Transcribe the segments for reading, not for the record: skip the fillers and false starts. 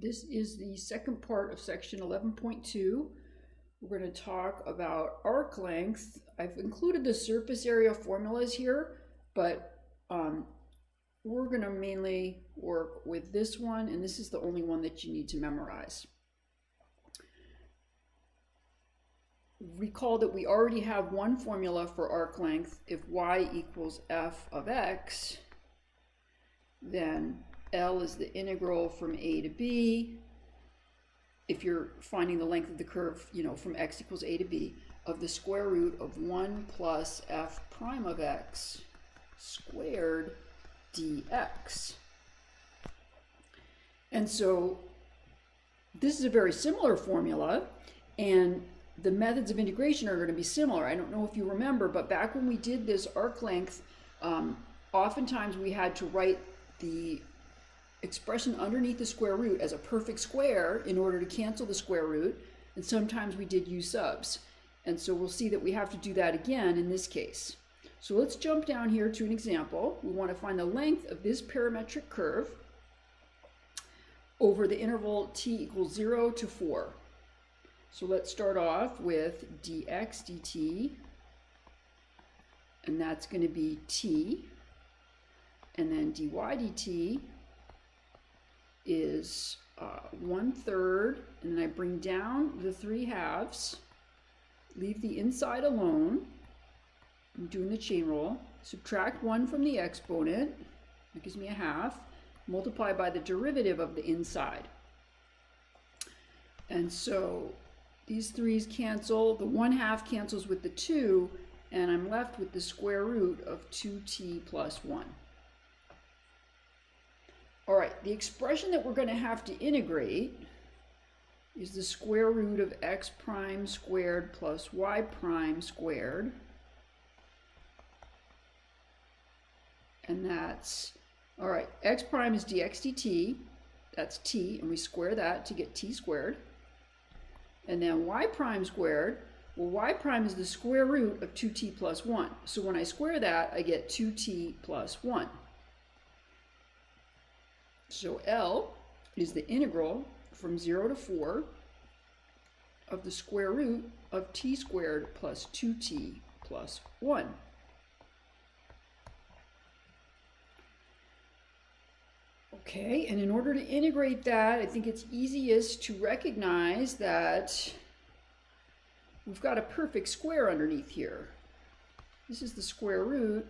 This is the second part of section 11.2. We're going to talk about arc length. I've included the surface area formulas here, but we're going to mainly work with this one, and this is the only one that you need to memorize. Recall that we already have one formula for arc length. If y equals f of x, then L is the integral from a to b. If you're finding the length of the curve, from x equals a to b, of the square root of 1 plus f prime of x squared dx. And so this is a very similar formula, and the methods of integration are going to be similar. I don't know if you remember, but back when we did this arc length, oftentimes we had to write the expression underneath the square root as a perfect square in order to cancel the square root, and sometimes we did u subs. And so we'll see that we have to do that again in this case. So let's jump down here to an example. We want to find the length of this parametric curve over the interval t equals 0 to 4. So let's start off with dx dt, and that's going to be t, and then dy dt is 1/3, and then I bring down the 3/2, leave the inside alone. I'm doing the chain rule. Subtract 1 from the exponent, that gives me a half, multiply by the derivative of the inside. And so these 3's cancel, the 1/2 cancels with the 2, and I'm left with the square root of 2t plus 1. All right, the expression that we're going to have to integrate is the square root of x prime squared plus y prime squared. And that's, all right, x prime is dx dt, that's t, and we square that to get t squared. And then y prime squared, well, y prime is the square root of 2t plus 1. So when I square that, I get 2t plus 1. So L is the integral from 0 to 4 of the square root of t squared plus 2t plus 1. Okay, and in order to integrate that, I think it's easiest to recognize that we've got a perfect square underneath here. This is the square root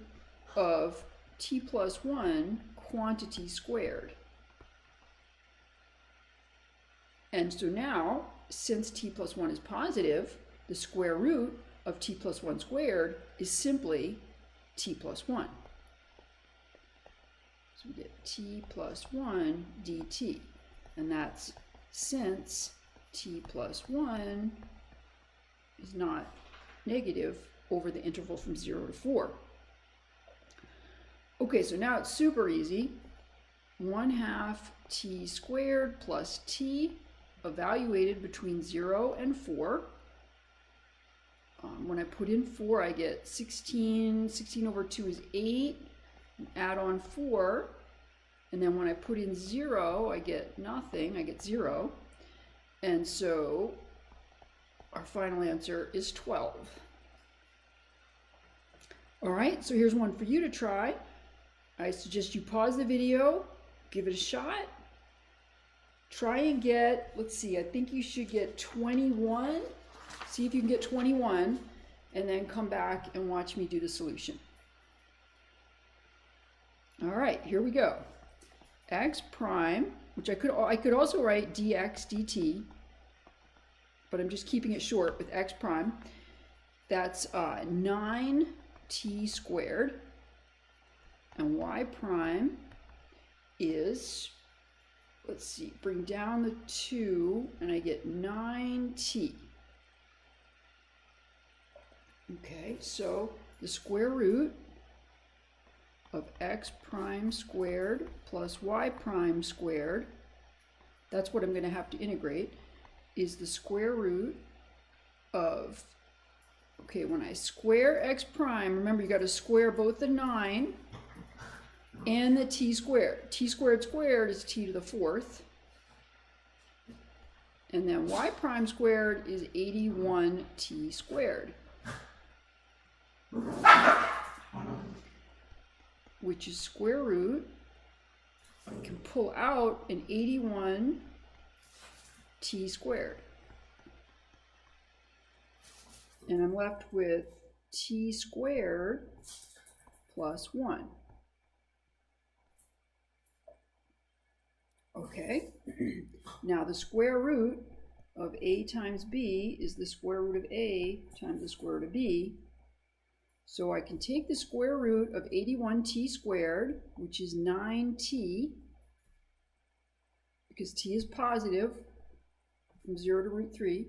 of t plus 1 quantity squared. And so now, since t plus 1 is positive, the square root of t plus 1 squared is simply t plus 1. So we get t plus 1 dt, and that's since t plus 1 is not negative over the interval from 0 to 4. Okay, so now it's super easy. 1/2 t squared plus t evaluated between 0 and 4. When I put in 4, I get 16. 16 over 2 is 8. Add on 4, and then when I put in 0, I get nothing, I get 0. And so our final answer is 12. All right, so here's one for you to try. I suggest you pause the video, give it a shot, try and get, let's see, I think you should get 21. See if you can get 21, and then come back and watch me do the solution. All right, here we go. X prime, which I could also write dx dt, but I'm just keeping it short with x prime. That's 9t squared, and y prime is, let's see, bring down the 2, and I get 9t. Okay, so the square root of x prime squared plus y prime squared, that's what I'm going to have to integrate, is the square root of, okay, when I square x prime, remember you got to square both the 9 and the t squared. T squared squared is t to the 4th. And then y prime squared is 81t squared, which is square root. I can pull out an 81t squared. And I'm left with t squared plus 1. Okay, now the square root of a times b is the square root of a times the square root of b. So I can take the square root of 81t squared, which is 9t, because t is positive from 0 to root 3,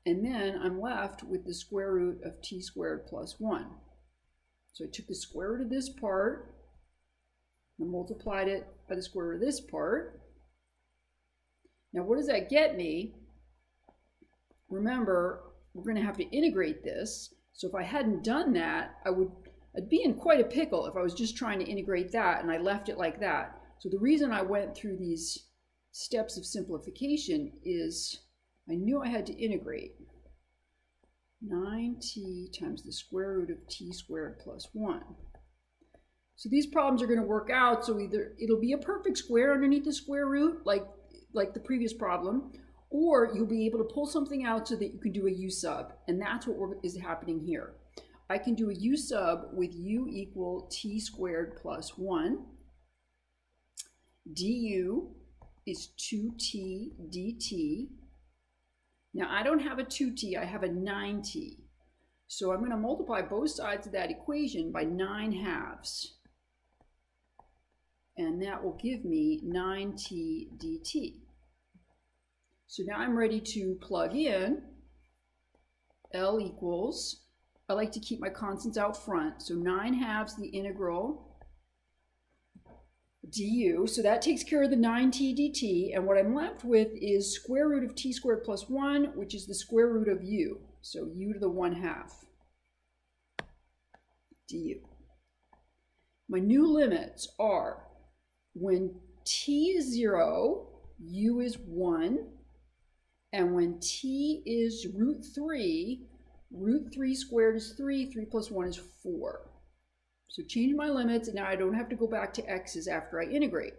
and then I'm left with the square root of t squared plus 1. So I took the square root of this part and multiplied it by the square root of this part. Now what does that get me? Remember, we're going to have to integrate this. So if I hadn't done that, I'd be in quite a pickle if I was just trying to integrate that and I left it like that. So the reason I went through these steps of simplification is I knew I had to integrate 9t times the square root of t squared plus 1. So these problems are going to work out, so either it'll be a perfect square underneath the square root, like the previous problem, or you'll be able to pull something out so that you can do a u sub, and that's what is happening here. I can do a u sub with u equal t squared plus 1. du is 2t dt. Now I don't have a 2t, I have a 9t. So I'm going to multiply both sides of that equation by 9/2. And that will give me 9t dt. So now I'm ready to plug in L equals, I like to keep my constants out front, so 9/2 the integral du, so that takes care of the 9t dt, and what I'm left with is square root of t squared plus 1, which is the square root of u, so u to the 1/2 du. My new limits are when t is 0, u is 1, and when t is root 3 squared is 3, 3 plus 1 is 4. So change my limits, and now I don't have to go back to x's after I integrate.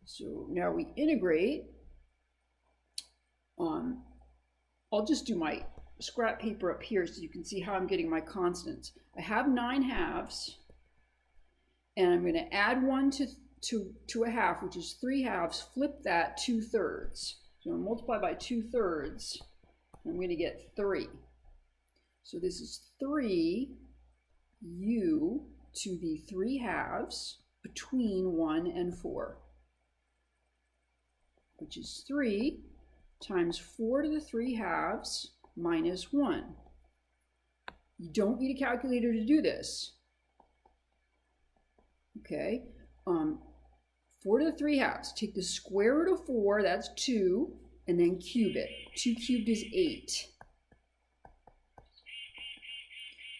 So now we integrate. I'll just do my scrap paper up here so you can see how I'm getting my constants. I have 9/2, and I'm going to add 1 to a half, which is 3/2, flip that 2/3. So I'm going to multiply by 2/3, and I'm going to get 3. So this is 3 u to the 3/2 between 1 and 4, which is 3 times 4 to the 3/2 minus 1. You don't need a calculator to do this. Okay, 4 to the 3/2. Take the square root of 4, that's 2, and then cube it. 2 cubed is 8.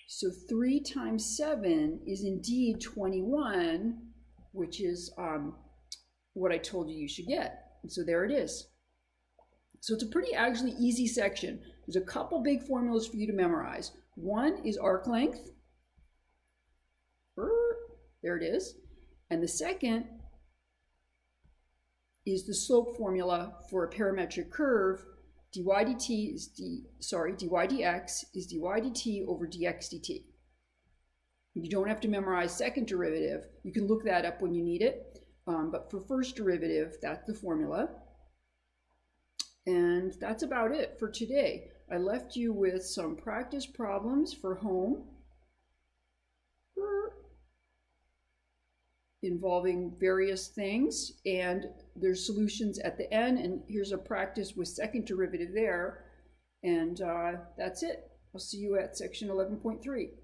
So 3 times 7 is indeed 21, which is what I told you should get. And so there it is. So it's a pretty actually easy section. There's a couple big formulas for you to memorize. One is arc length. There it is. And the second is the slope formula for a parametric curve. dy dx is dy dt over dx dt. You don't have to memorize second derivative. You can look that up when you need it. But for first derivative, that's the formula. And that's about it for today. I left you with some practice problems for home involving various things, and there's solutions at the end, and here's a practice with second derivative there, and that's it. I'll see you at section 11.3.